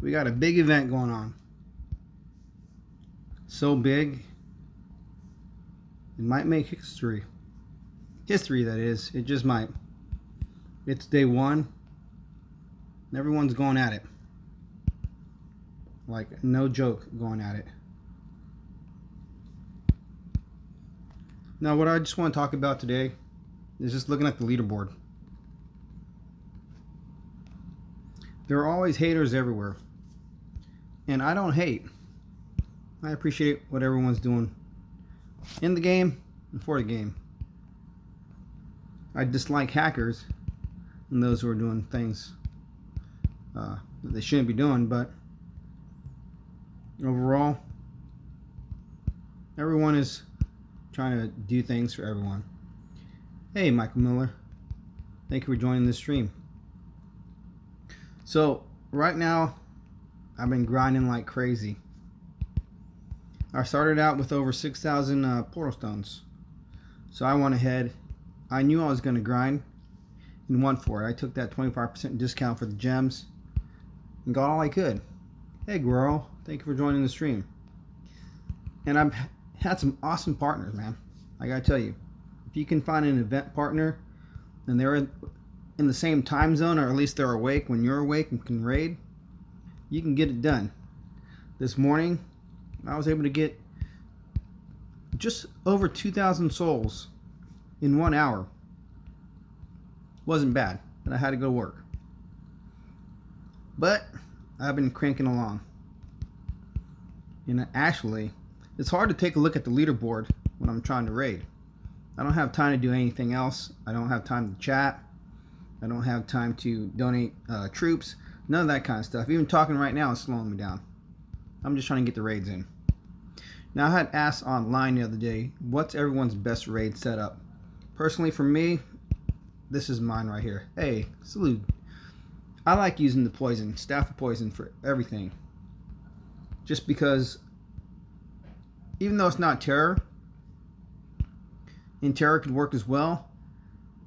We got a big event going on. So big, it might make history. History, that is. It just might. It's day one. And everyone's going at it. Like, no joke, going at it. Now, what I just want to talk about today is just looking at the leaderboard. There are always haters everywhere. And I don't hate. I appreciate what everyone's doing in the game and for the game. I dislike hackers and those who are doing things that they shouldn't be doing, but overall, everyone is trying to do things for everyone. Hey, Michael Miller. Thank you for joining this stream. So, right now, I've been grinding like crazy. I started out with over 6,000 portal stones. So I went ahead. I knew I was going to grind and went for it. I took that 25% discount for the gems and got all I could. Hey, Guerrero. Thank you for joining the stream. And I've had some awesome partners, man. I got to tell you. If you can find an event partner and they're in the same time zone, or at least they're awake when you're awake and can raid, you can get it done. This morning, I was able to get just over 2,000 souls in 1 hour. Wasn't bad, but I had to go to work. But I've been cranking along. And actually, it's hard to take a look at the leaderboard when I'm trying to raid. I don't have time to do anything else. I don't have time to chat. I don't have time to donate troops. None of that kind of stuff. Even talking right now is slowing me down. I'm just trying to get the raids in. Now, I had asked online the other day, what's everyone's best raid setup? Personally, for me, this is mine right here. Hey, salute. I like using the poison, staff of poison, for everything. Just because, even though it's not terror, and terror could work as well,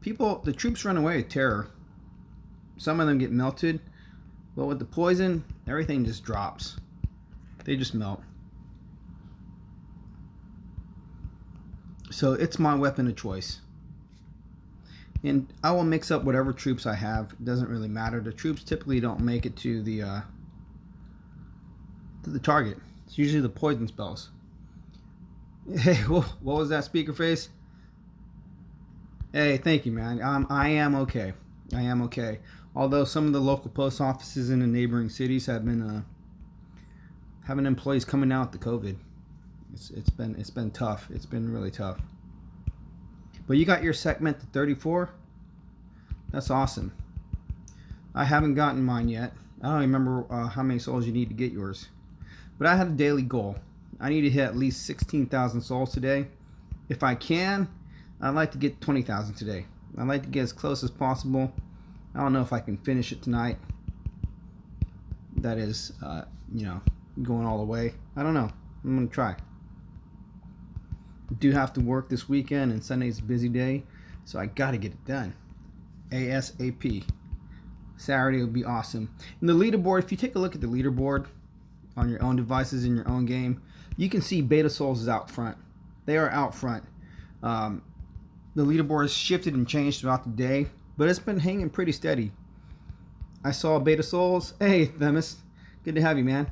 the troops run away with terror. Some of them get melted, but with the poison, everything just drops. They just melt. So it's my weapon of choice. And I will mix up whatever troops I have. It doesn't really matter. The troops typically don't make it to the target. It's usually the poison spells. Hey, what was that, speaker face? Hey, thank you, man. I am okay. I am okay. Although some of the local post offices in the neighboring cities have been having employees coming out with the COVID. It's been tough. It's been really tough. But you got your Sekhmet to 34. That's awesome. I haven't gotten mine yet. I don't remember how many souls you need to get yours. But I have a daily goal. I need to hit at least 16,000 souls today. If I can, I'd like to get 20,000 today. I'd like to get as close as possible. I don't know if I can finish it tonight. That is, going all the way. I don't know. I'm going to try. I do have to work this weekend, and Sunday's a busy day, so I got to get it done. ASAP. Saturday would be awesome. And the leaderboard, if you take a look at the leaderboard on your own devices in your own game, you can see Beta Souls is out front. They are out front. The leaderboard has shifted and changed throughout the day, but it's been hanging pretty steady. I saw Beta Souls. Hey, Themis. Good to have you, man.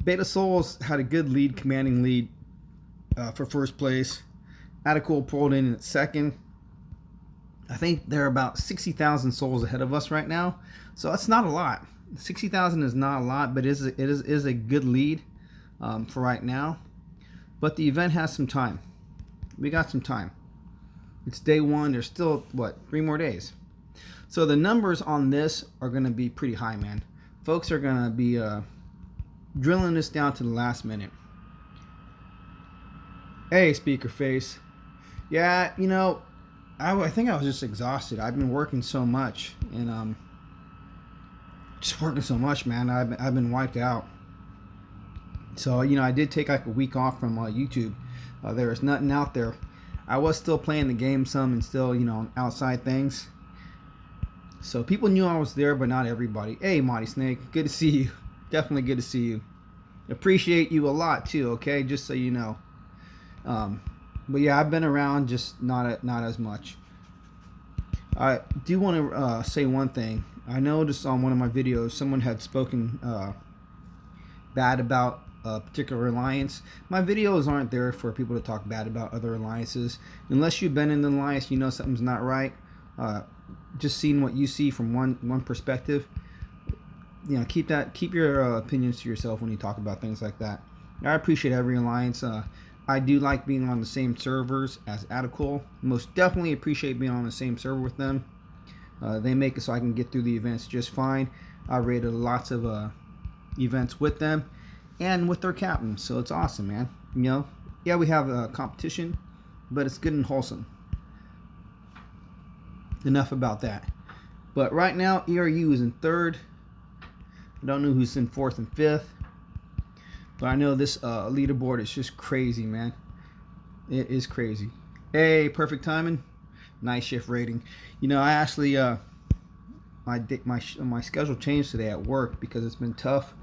Beta Souls had a good lead, commanding lead for first place. Atacool pulled in at second. I think they're about 60,000 souls ahead of us right now. So that's not a lot. 60,000 is not a lot, but it is a good lead for right now. But the event has some time. We got some time. It's day one. There's still, 3 more days. So the numbers on this are going to be pretty high, man. Folks are going to be drilling this down to the last minute. Hey, speaker face. Yeah, I think I was just exhausted. I've been working so much, and just working so much, man. I've been wiped out. So I did take like a week off from YouTube. There was nothing out there. I was still playing the game some and still outside things. So people knew I was there, but not everybody. Hey, Monty Snake, good to see you. Definitely good to see you. Appreciate you a lot too. Okay, just so you know. But yeah, I've been around, just not as much. I do want to say one thing. I noticed on one of my videos someone had spoken bad about a particular alliance. My videos aren't there for people to talk bad about other alliances. Unless you've been in the alliance, you know something's not right. Just seeing what you see from one perspective. You know, keep your opinions to yourself when you talk about things like that. I appreciate every alliance. I do like being on the same servers as Atacol. Most definitely appreciate being on the same server with them. They make it so I can get through the events just fine. I rated lots of events with them and with their captains, so it's awesome, man. You know, yeah, we have a competition, but it's good and wholesome. Enough about that. But right now, ERU is in 3rd. I don't know who's in 4th and 5th. But I know this leaderboard is just crazy, man. It is crazy. Hey, perfect timing. Nice shift rating. You know, I actually my schedule changed today at work because it's been tough.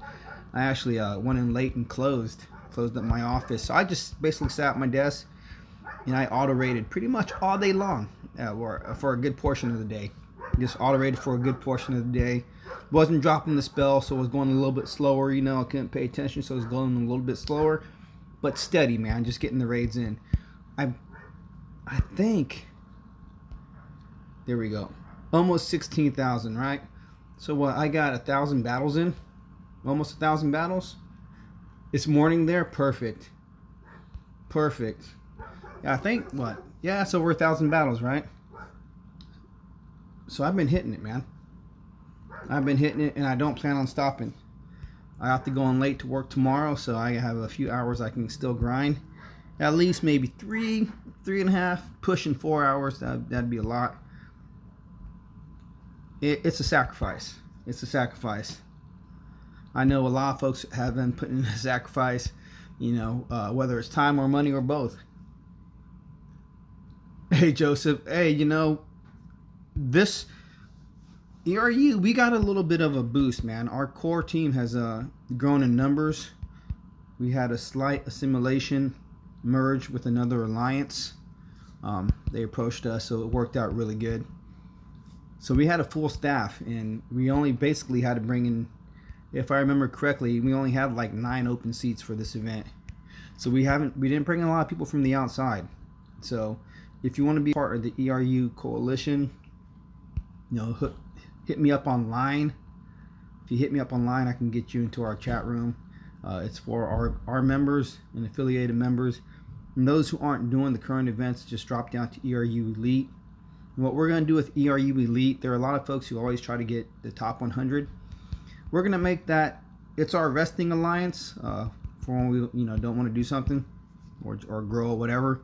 I actually went in late and closed up my office. So I just basically sat at my desk and I auto rated pretty much all day long for a good portion of the day. Just auto rated for a good portion of the day. Wasn't dropping the spell, so it was going a little bit slower. You know, I couldn't pay attention, so it was going a little bit slower, but steady, man. Just getting the raids in. I think, there we go, almost 16,000, right? So what? I got 1,000 battles in, almost 1,000 battles. It's morning there, perfect. Yeah, I think what? Yeah, it's over 1,000 battles, right? So I've been hitting it, man. I've been hitting it, and I don't plan on stopping. I have to go in late to work tomorrow, so I have a few hours I can still grind. At least maybe 3.5, pushing 4 hours. That'd be a lot. It's a sacrifice. It's a sacrifice. I know a lot of folks have been putting in a sacrifice, you know, whether it's time or money or both. Hey, Joseph. Hey, you know, this ERU, we got a little bit of a boost, man. Our core team has grown in numbers. We had a slight assimilation merge with another alliance. They approached us, so it worked out really good. So we had a full staff, and we only basically had to bring in, if I remember correctly, we only had like 9 open seats for this event. So we didn't bring in a lot of people from the outside. So if you want to be part of the ERU coalition, you know, hit me up online. If you hit me up online, I can get you into our chat room. It's for our members and affiliated members. And those who aren't doing the current events, just drop down to ERU Elite. And what we're going to do with ERU Elite, there are a lot of folks who always try to get the top 100. We're going to make that, it's our resting alliance for when we, you know, don't want to do something or grow or whatever.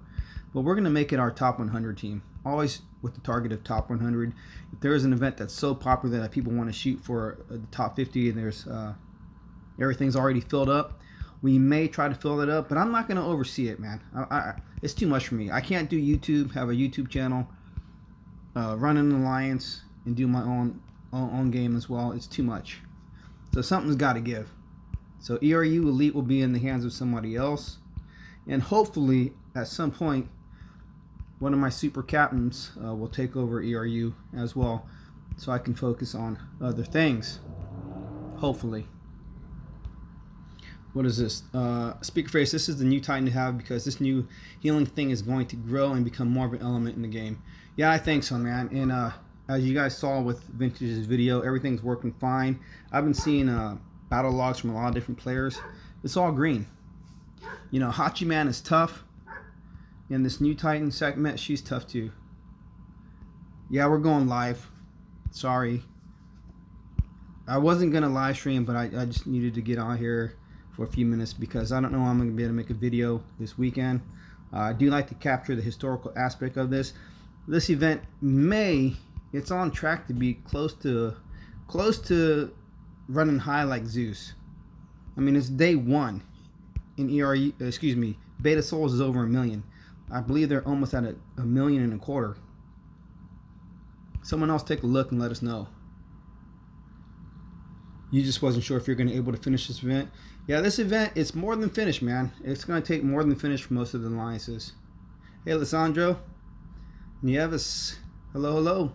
But we're going to make it our top 100 team. Always with the target of top 100. If there is an event that's so popular that people want to shoot for the top 50 and there's everything's already filled up, we may try to fill it up, but I'm not going to oversee it, man. It's too much for me. I can't do YouTube, have a YouTube channel, run an alliance, and do my own game as well. It's too much. So something's got to give. So ERU Elite will be in the hands of somebody else, and hopefully at some point one of my super captains will take over ERU as well, so I can focus on other things. Hopefully. What is this? Speaker face. This is the new Titan to have because this new healing thing is going to grow and become more of an element in the game. Yeah, I think so, man. And as you guys saw with Vintage's video, everything's working fine. I've been seeing battle logs from a lot of different players. It's all green. You know, Hachiman is tough. And this new Titan, Sekhmet, she's tough too. Yeah, we're going live. Sorry. I wasn't going to live stream, but I just needed to get on here for a few minutes because I don't know how I'm going to be able to make a video this weekend. I do like to capture the historical aspect of this. This event it's on track to be close to running high like Zeus. I mean, it's day 1 in ERU, Beta Souls is over 1 million. I believe they're almost at 1.25 million. Someone else take a look and let us know. You just wasn't sure if you're going to be able to finish this event. Yeah, this event, it's more than finished, man. It's going to take more than finished for most of the alliances. Hey, Alessandro. Nieves. Hello, hello.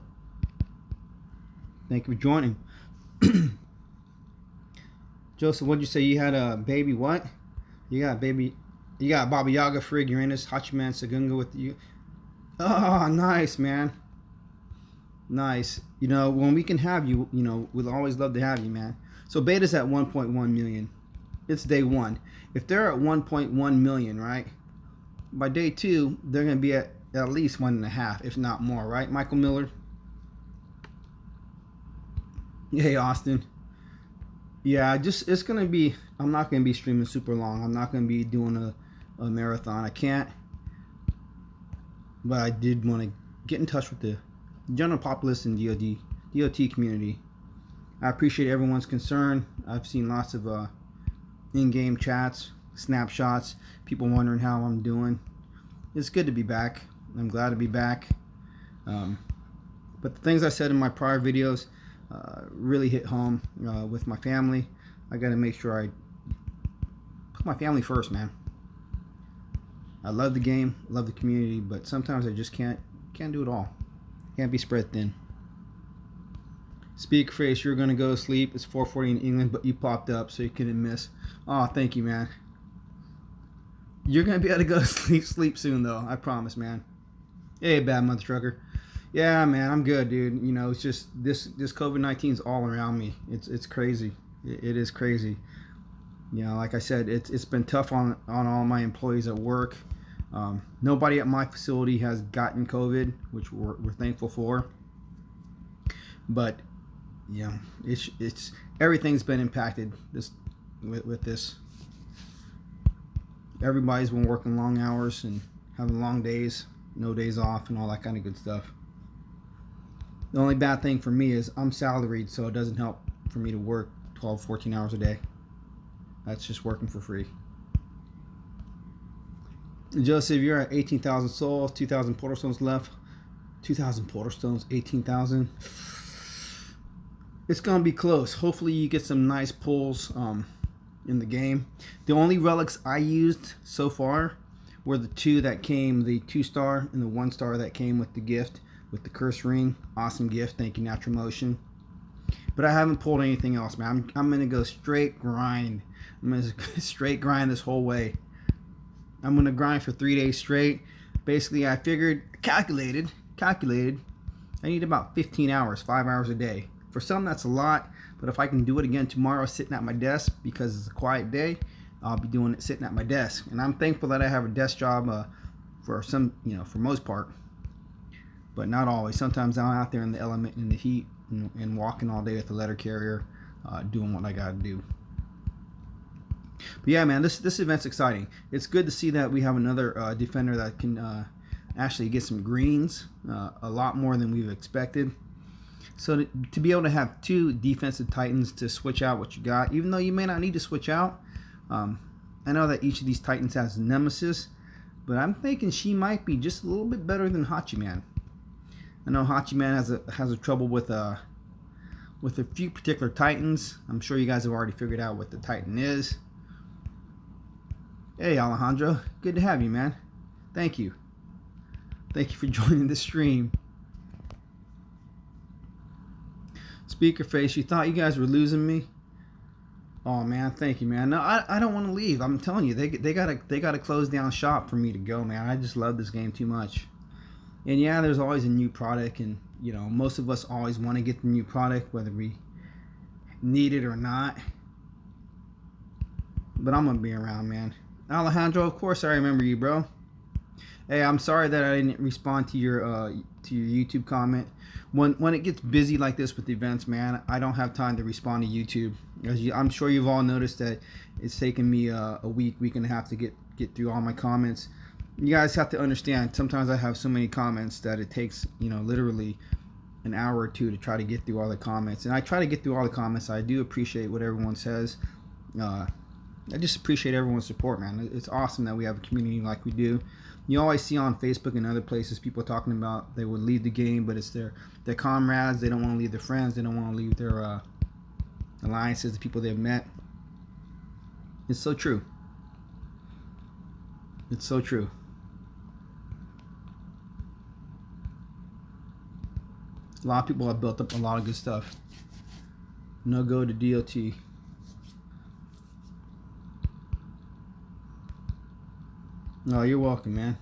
Thank you for joining. Joseph, what'd you say? You had a baby what? You got baby... You got Baba Yaga, Frigg, Uranus, Hachiman, Sagunga with you. Oh, nice, man. Nice. You know, when we can have you, you know, we'd always love to have you, man. So beta's at 1.1 million. It's day 1. If they're at 1.1 million, right? By day 2, they're going to be at least 1.5, if not more, right? Michael Miller. Hey, Austin. Yeah, it's going to be, I'm not going to be streaming super long. I'm not going to be doing a marathon. I can't. But I did want to get in touch with the general populace and DOT community. I appreciate everyone's concern. I've seen lots of in-game chats, snapshots, people wondering how I'm doing. It's good to be back. I'm glad to be back. But the things I said in my prior videos really hit home with my family. I got to make sure I put my family first, man. I love the game, love the community, but sometimes I just can't do it all. Can't be spread thin. Speak face, you're gonna go to sleep. It's 4:40 in England, but you popped up so you couldn't miss. Oh, thank you, man. You're gonna be able to go to sleep soon, though. I promise, man. Hey, bad month trucker. Yeah, man, I'm good, dude. You know, it's just this COVID-19 is all around me. It's crazy. It is crazy. You know, like I said, it's been tough on all my employees at work. Nobody at my facility has gotten COVID, which we're thankful for. But you know, it's everything's been impacted with this. Everybody's been working long hours and having long days, no days off, and all that kind of good stuff. The only bad thing for me is I'm salaried, so it doesn't help for me to work 12, 14 hours a day. That's just working for free. Joseph, you're at 18,000 souls, 2,000 portal stones left. 2,000 portal stones, 18,000. It's gonna be close. Hopefully you get some nice pulls in the game. The only relics I used so far were the 2 that came, the 2-star and the 1-star that came with the gift, with the curse ring. Awesome gift. Thank you, Natural Motion. But I haven't pulled anything else, man. I'm gonna go straight grind. I'm gonna straight grind this whole way. I'm gonna grind for 3 days straight. Basically, I calculated. I need about 15 hours, 5 hours a day. For some, that's a lot. But if I can do it again tomorrow, sitting at my desk because it's a quiet day, I'll be doing it sitting at my desk. And I'm thankful that I have a desk job for some, you know, for most part. But not always. Sometimes I'm out there in the element, in the heat, and walking all day with the letter carrier, doing what I gotta do. But yeah, man, this event's exciting. It's good to see that we have another defender that can actually get some greens, a lot more than we've expected. So to be able to have 2 defensive titans to switch out what you got, even though you may not need to switch out. I know that each of these titans has a nemesis, but I'm thinking she might be just a little bit better than Hachiman. I know Hachiman has a trouble with a few particular titans. I'm sure you guys have already figured out what the titan is. Hey, Alejandro. Good to have you, man. Thank you. Thank you for joining the stream. Speaker face, you thought you guys were losing me? Oh, man, thank you, man. No, I don't want to leave. I'm telling you, they gotta close down shop for me to go, man. I just love this game too much. And yeah, there's always a new product, and you know, most of us always want to get the new product, whether we need it or not. But I'm gonna be around, man. Alejandro, of course I remember you, bro. Hey, I'm sorry that I didn't respond to your YouTube comment. When it gets busy like this with events, man, I don't have time to respond to YouTube. I'm sure you've all noticed that it's taken me a week and a half to get through all my comments. You guys have to understand, sometimes I have so many comments that it takes, you know, literally an hour or 2 to try to get through all the comments. And I try to get through all the comments. I do appreciate what everyone says. I just appreciate everyone's support, man. It's awesome that we have a community like we do. You always see on Facebook and other places people talking about they would leave the game, but it's their comrades. They don't want to leave their friends. They don't want to leave their alliances, the people they've met. It's so true. It's so true. A lot of people have built up a lot of good stuff. No go to DOT. No, you're welcome, man.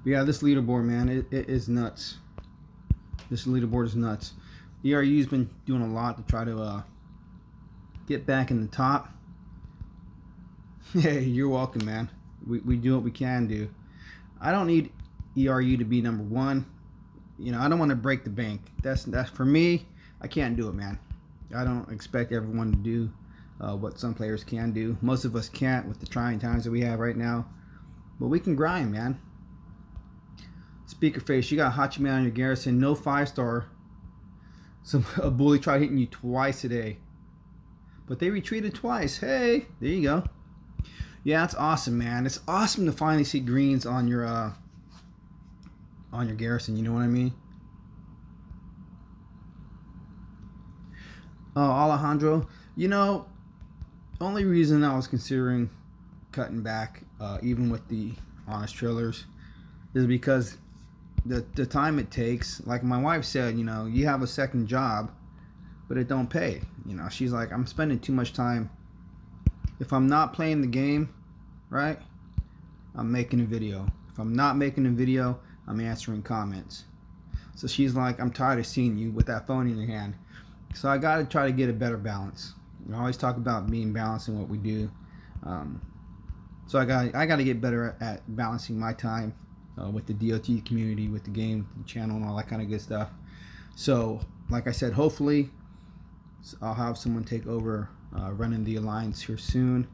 But yeah, this leaderboard, man, it is nuts. This leaderboard is nuts. ERU's been doing a lot to try to get back in the top. Hey, you're welcome, man. We do what we can do. I don't need ERU to be number one. You know, I don't want to break the bank. That's for me. I can't do it, man. I don't expect everyone to do what some players can do. Most of us can't with the trying times that we have right now. But we can grind, man. Speaker face, you got Hachiman on your garrison. No 5-star. A bully tried hitting you twice today, but they retreated twice. Hey, there you go. Yeah, it's awesome, man. It's awesome to finally see greens on your garrison. You know what I mean? Oh, Alejandro, you know, only reason I was considering cutting back, even with the honest trailers, is because the time it takes. Like my wife said, you know, you have a second job, but it don't pay. You know, she's like, I'm spending too much time. If I'm not playing the game, right, I'm making a video. If I'm not making a video, I'm answering comments. So she's like, I'm tired of seeing you with that phone in your hand. So I got to try to get a better balance. We always talk about being balanced in what we do. So I got to get better at balancing my time with the DOT community, with the game, the channel, and all that kind of good stuff. So, like I said, hopefully I'll have someone take over running the alliance here soon.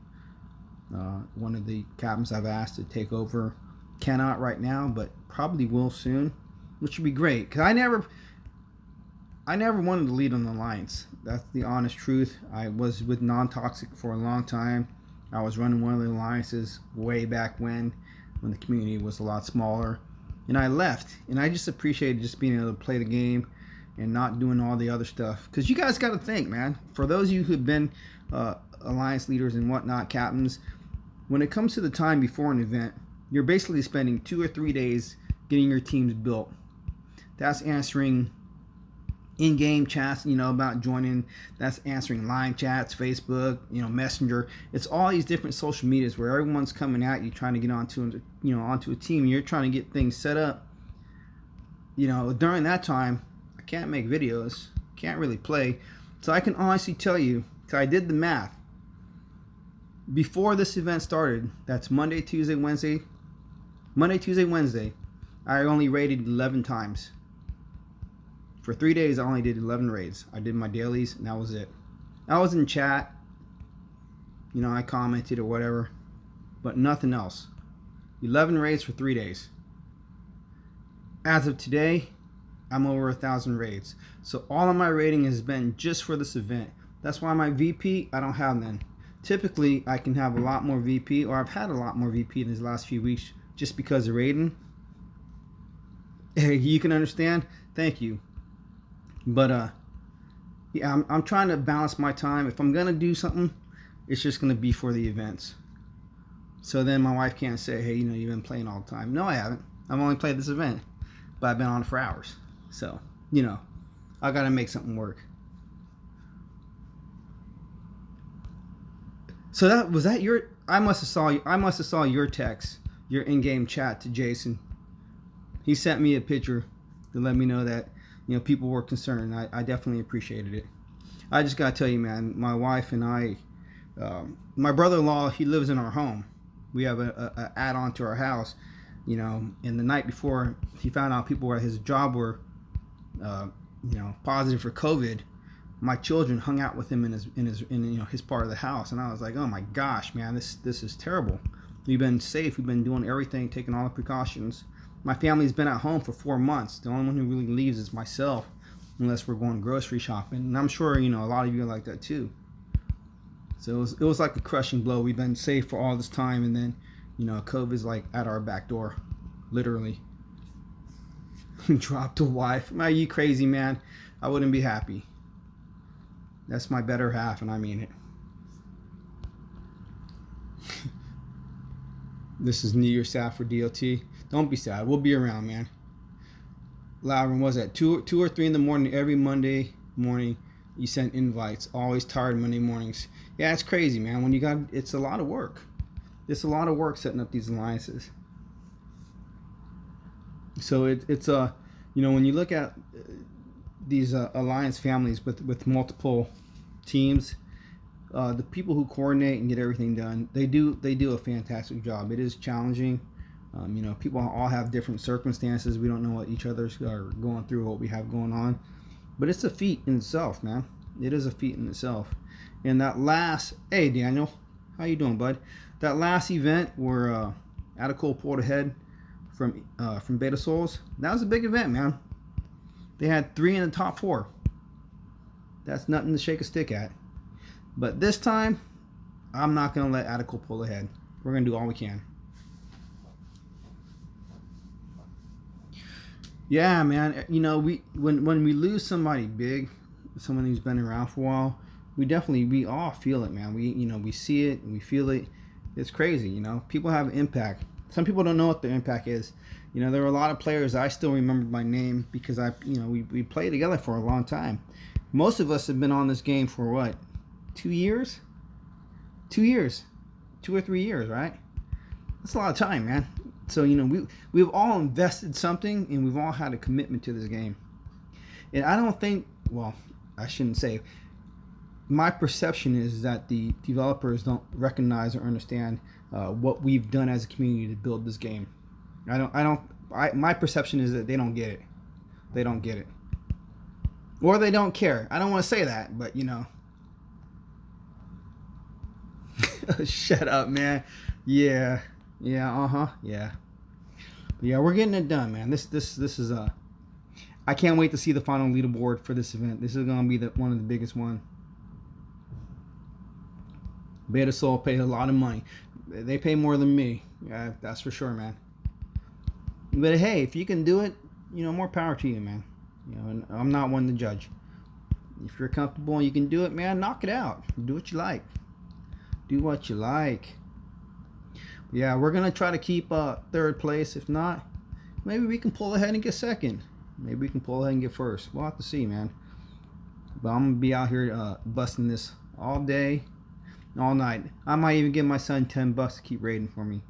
One of the captains I've asked to take over cannot right now, but probably will soon, which would be great. Because I never wanted to lead an alliance. That's the honest truth. I was with Non-Toxic for a long time. I was running one of the alliances way back when the community was a lot smaller, and I left. And I just appreciated just being able to play the game and not doing all the other stuff. Because you guys got to think, man. For those of you who've been alliance leaders and whatnot, captains, when it comes to the time before an event, you're basically spending 2 or 3 days getting your teams built. That's answering in-game chats, you know, about joining. That's answering line chats, Facebook, you know, Messenger. It's all these different social medias where everyone's coming at you trying to get onto a team. And you're trying to get things set up. You know, during that time, I can't make videos, can't really play. So I can honestly tell you, because I did the math. Before this event started, that's Monday, Tuesday, Wednesday. Monday, Tuesday, Wednesday, I only raided 11 times. For 3 days, I only did 11 raids. I did my dailies, and that was it. I was in chat. You know, I commented or whatever, but nothing else. 11 raids for 3 days. As of today, I'm over 1,000 raids. So all of my raiding has been just for this event. That's why my VP, I don't have none. Typically, I can have a lot more VP, or I've had a lot more VP in these last few weeks just because of raiding. Hey, you can understand? Thank you. But yeah, I'm trying to balance my time. If I'm gonna do something, it's just gonna be for the events. So then my wife can't say, hey, you know, you've been playing all the time. No, I haven't. I've only played this event, but I've been on it for hours. So, you know, I gotta make something work. So that your? I must have saw your text, your in-game chat to Jason. He sent me a picture to let me know that, you know, people were concerned. I definitely appreciated it. I just gotta tell you, man, my wife and I, my brother-in-law, he lives in our home. We have a add-on to our house, you know. And the night before he found out people at his job were, you know, positive for COVID, my children hung out with him in you know, his part of the house, and I was like, oh my gosh, man, this is terrible. We've been safe. We've been doing everything, taking all the precautions. My family's been at home for 4 months. The only one who really leaves is myself, unless we're going grocery shopping. And I'm sure, you know, a lot of you are like that too. So it was like a crushing blow. We've been safe for all this time, and then, you know, COVID's like at our back door, literally. Dropped a wife. Are you crazy, man? I wouldn't be happy. That's my better half, and I mean it. This is New Year's sad for DOT. Don't be sad. We'll be around, man. Lavin was at 2 or 3 in the morning every Monday morning. You sent invites. Always tired Monday mornings. Yeah, it's crazy, man. When you got, it's a lot of work. It's a lot of work setting up these alliances. So it's you know, when you look at these alliance families with multiple teams, the people who coordinate and get everything done, they do a fantastic job. It is challenging. You know, people all have different circumstances. We don't know what each other's are going through, what we have going on, but it's a feat in itself, man. It is a feat in itself. And that last, hey Daniel, how you doing, bud? That last event where Atacol pulled ahead from Beta Souls, that was a big event, man. They had 3 in the top 4. That's nothing to shake a stick at. But this time, I'm not gonna let Atacol pull ahead. We're gonna do all we can. Yeah, man. You know, when we lose somebody big, someone who's been around for a while, we all feel it, man. We see it and we feel it. It's crazy, you know. People have impact. Some people don't know what their impact is. You know, there are a lot of players I still remember by name because we played together for a long time. Most of us have been on this game for what? 2 years? 2 years. 2 or 3 years, right? That's a lot of time, man. So, you know, we've all invested something and we've all had a commitment to this game. And I don't think, well, I shouldn't say, my perception is that the developers don't recognize or understand what we've done as a community to build this game. My perception is that they don't get it. They don't get it. Or they don't care. I don't want to say that, but you know. Shut up, man. Yeah, yeah. But yeah, we're getting it done, man. This is I can't wait to see the final leaderboard for this event. This is gonna be one of the biggest one. Beta Soul paid a lot of money. They pay more than me. Yeah, that's for sure, man. But hey, if you can do it, you know, more power to you, man. You know, and I'm not one to judge. If you're comfortable and you can do it, man, knock it out. Do what you like. Do what you like. Yeah, we're gonna try to keep 3rd place. If not, maybe we can pull ahead and get 2nd. Maybe we can pull ahead and get 1st. We'll have to see, man. But I'm gonna be out here busting this all day, all night. I might even give my son $10 to keep raiding for me.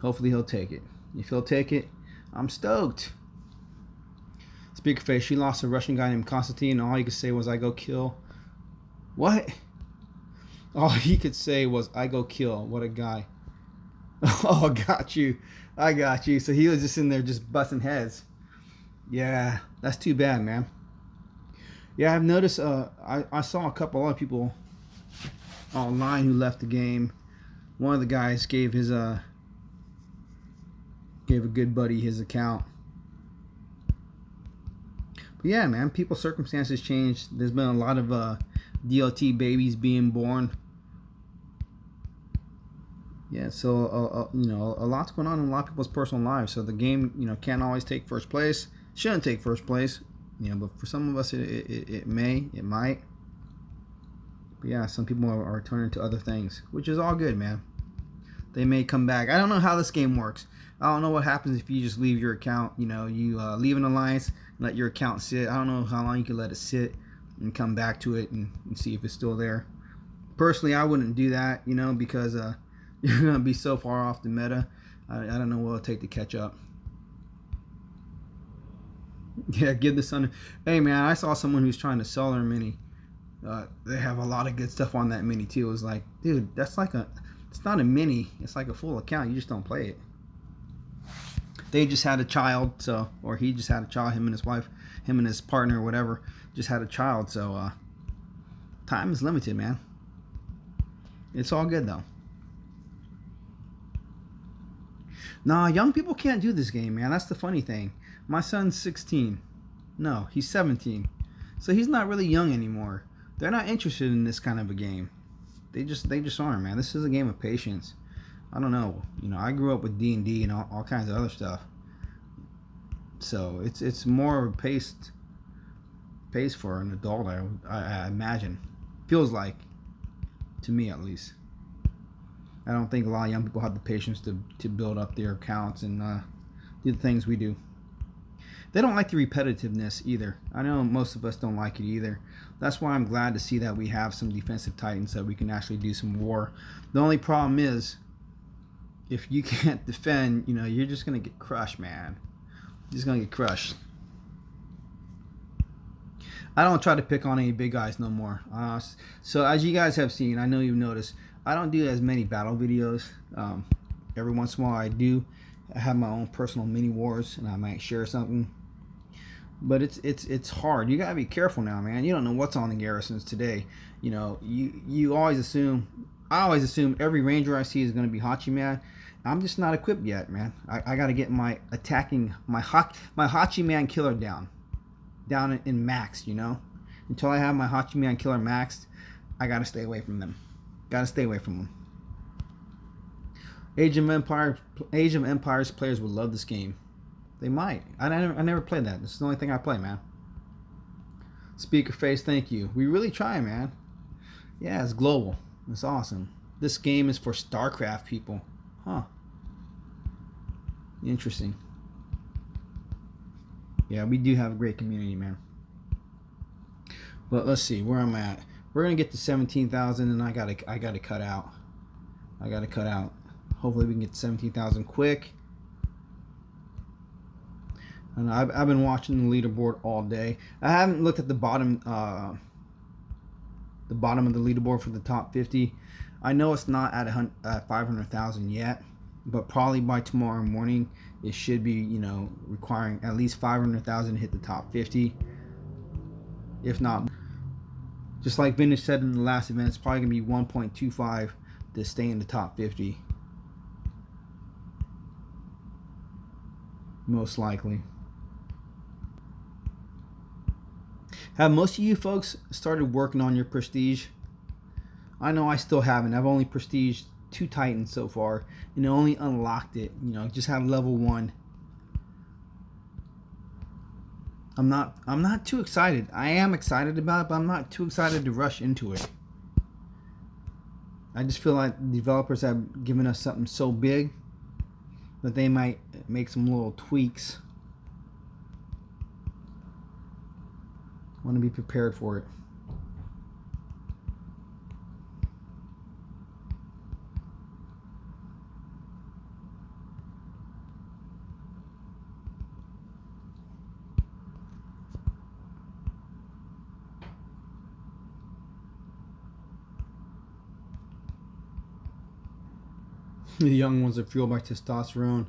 Hopefully he'll take it. If he'll take it, I'm stoked. Speakerface, she lost a Russian guy named Konstantin, and all he could say was, I go kill. What? All he could say was, I go kill. What a guy. Oh, got you. I got you. So he was just in there just busting heads. Yeah, that's too bad, man. Yeah, I've noticed, I saw a couple other people online who left the game. One of the guys gave a good buddy his account. But yeah, man, people's circumstances change. There's been a lot of DOT babies being born. Yeah, so you know, a lot's going on in a lot of people's personal lives. So the game, you know, can't always take 1st place. Shouldn't take 1st place, you know. But for some of us, it might. But yeah, some people are turning to other things, which is all good, man. They may come back. I don't know how this game works. I don't know what happens if you just leave your account. You know, you leave an alliance, let your account sit. I don't know how long you can let it sit and come back to it and see if it's still there. Personally, I wouldn't do that, you know, because you're going to be so far off the meta. I don't know what it'll take to catch up. Yeah, give the sun. Hey, man, I saw someone who's trying to sell their mini. They have a lot of good stuff on that mini, too. It was like, dude, that's like it's not a mini. It's like a full account. You just don't play it. They just had a child, so, or he just had a child, him and his wife, him and his partner, or whatever, just had a child, so time is limited, man. It's all good, though. Nah, young people can't do this game, man. That's the funny thing. My son's 16. No, he's 17. So he's not really young anymore. They're not interested in this kind of a game. They just aren't, man. This is a game of patience. I don't know. You know, I grew up with D&D and all kinds of other stuff. So it's more of a pays for an adult. I imagine, feels like, to me at least. I don't think a lot of young people have the patience to build up their accounts and do the things we do. They don't like the repetitiveness either. I know most of us don't like it either. That's why I'm glad to see that we have some defensive titans that we can actually do some war. The only problem is, if you can't defend, you're just going to get crushed, man. You're just going to get crushed. I don't try to pick on any big guys no more. So as you guys have seen, I know you've noticed, I don't do as many battle videos. Every once in a while I do. I have my own personal mini wars, and I might share something. But it's hard. You gotta be careful now, man. You don't know what's on the garrisons today. You always assume. I always assume every ranger I see is gonna be Hachi Man. I'm just not equipped yet, man. I gotta get my Hachi Man killer down in max. Until I have my Hachi Man killer maxed, I gotta stay away from them. Age of Empires players would love this game. They might. I never played that. This is the only thing I play, man. Speaker face, thank you. We really try, man. Yeah, it's global. It's awesome. This game is for StarCraft people. Huh. Interesting. Yeah, we do have a great community, man. But let's see where I'm at. We're gonna get to 17,000, and I gotta cut out. Hopefully we can get 17,000 quick. And I've been watching the leaderboard all day. I haven't looked at the bottom of the leaderboard for the top 50. I know it's not at 500,000 yet, but probably by tomorrow morning it should be, requiring at least 500,000 to hit the top 50. If not, just like Vintage said in the last event, it's probably gonna be 1.25 to stay in the top 50. Most likely. Have most of you folks started working on your prestige? I know I still haven't. I've only prestiged 2 titans so far, and only unlocked it. Just have level 1. I'm not too excited. I am excited about it, but I'm not too excited to rush into it. I just feel like developers have given us something so big that they might make some little tweaks. I want to be prepared for it. The young ones are fueled by testosterone.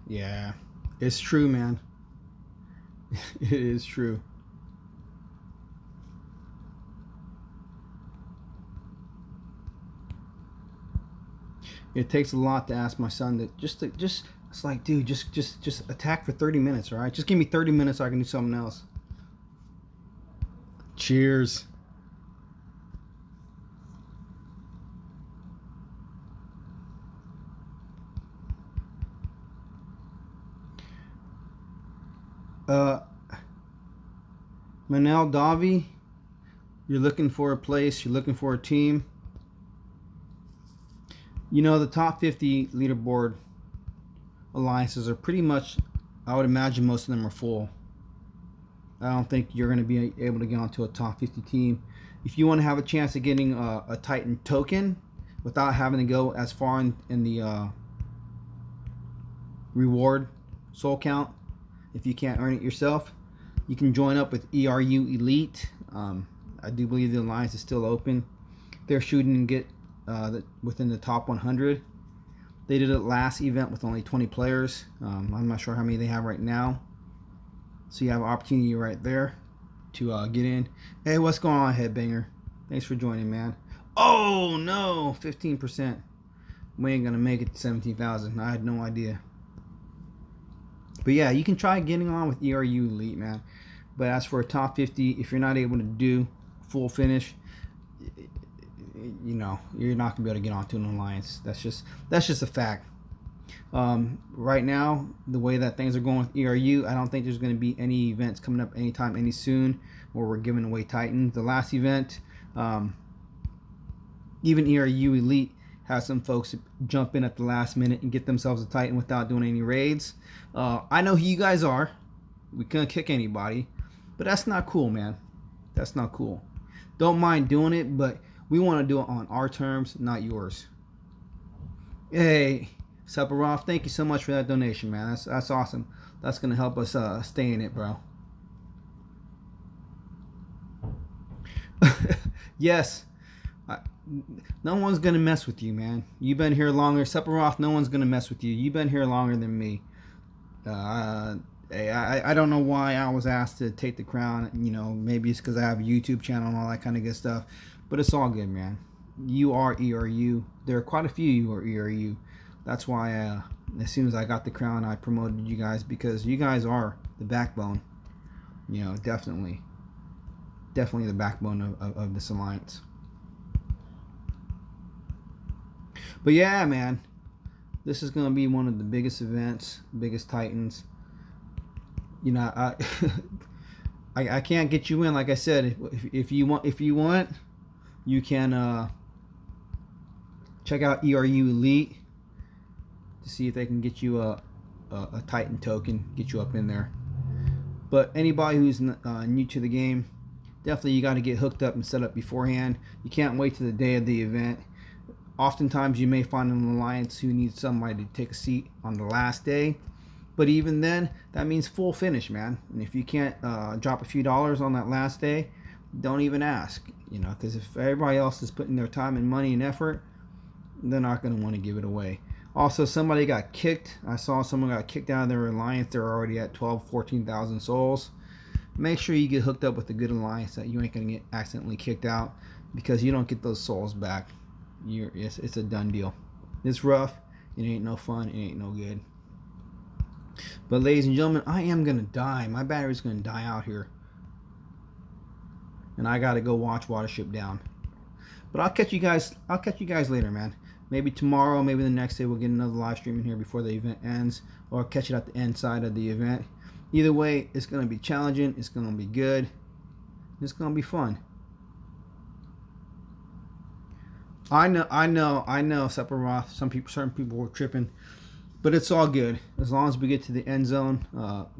Yeah, it's true, man. It is true. It takes a lot to ask my son that just it's like, dude, just attack for 30 minutes, all right? Just give me 30 minutes so I can do something else. Cheers. Manel Davi, you're looking for a place, you're looking for a team. The top 50 leaderboard alliances are pretty much, I would imagine most of them are full. I don't think you're going to be able to get onto a top 50 team. If you want to have a chance of getting a Titan token without having to go as far in the reward soul count, if you can't earn it yourself, you can join up with ERU Elite. I do believe the alliance is still open. They're shooting to get within the top 100. They did it last event with only 20 players. I'm not sure how many they have right now. So you have an opportunity right there to get in. Hey, what's going on, Headbanger? Thanks for joining, man. Oh no, 15%. We ain't gonna make it to 17,000. I had no idea. But yeah, you can try getting on with ERU Elite, man. But as for a top 50, if you're not able to do full finish, you're not gonna be able to get onto an alliance. That's just a fact. Right now, the way that things are going with ERU, I don't think there's going to be any events coming up anytime any soon where we're giving away Titans. The last event, even ERU Elite has some folks jump in at the last minute and get themselves a Titan without doing any raids. I know who you guys are. We couldn't kick anybody, but that's not cool, man. That's not cool. Don't mind doing it, but we want to do it on our terms, not yours. Hey, Sephiroth, thank you so much for that donation, man. That's awesome. That's gonna help us stay in it, bro. Yes. No one's gonna mess with you, man. You've been here longer, Sephiroth. No one's gonna mess with you. You've been here longer than me. I don't know why I was asked to take the crown. You know, maybe it's because I have a YouTube channel and all that kind of good stuff. But it's all good, man. You are ERU. There are quite a few you are ERU. That's why as soon as I got the crown, I promoted you guys, because you guys are the backbone. You know, definitely the backbone of this alliance. But yeah, man, this is going to be one of the biggest events, biggest Titans. You know, I can't get you in. Like I said, if you want, you can check out ERU Elite to see if they can get you a Titan token, get you up in there. But anybody who's new to the game, definitely you got to get hooked up and set up beforehand. You can't wait to the day of the event. Oftentimes you may find an alliance who needs somebody to take a seat on the last day. But even then, that means full finish, man. And if you can't drop a few dollars on that last day, don't even ask. You know, because if everybody else is putting their time and money and effort, they're not going to want to give it away. Also, somebody got kicked. I saw someone got kicked out of their alliance. They're already at 14,000 souls. Make sure you get hooked up with a good alliance that you ain't going to get accidentally kicked out, because you don't get those souls back. It's a done deal. It's rough. It ain't no fun. It ain't no good. But ladies and gentlemen, I am gonna die. My battery's gonna die out here, and I gotta go watch Watership Down. But I'll catch you guys later, man. Maybe tomorrow, maybe the next day, we'll get another live stream in here before the event ends, or catch it at the end side of the event. Either way, it's gonna be challenging. It's gonna be good. It's gonna be fun. I know, Sephiroth. Certain people were tripping, but it's all good. As long as we get to the end zone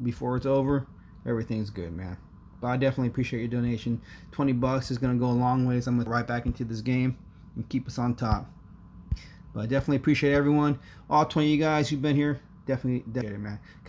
before it's over, everything's good, man. But I definitely appreciate your donation. $20 is gonna go a long ways. I'm gonna right back into this game and keep us on top. But I definitely appreciate everyone, all 20 of you guys who've been here. Definitely, man.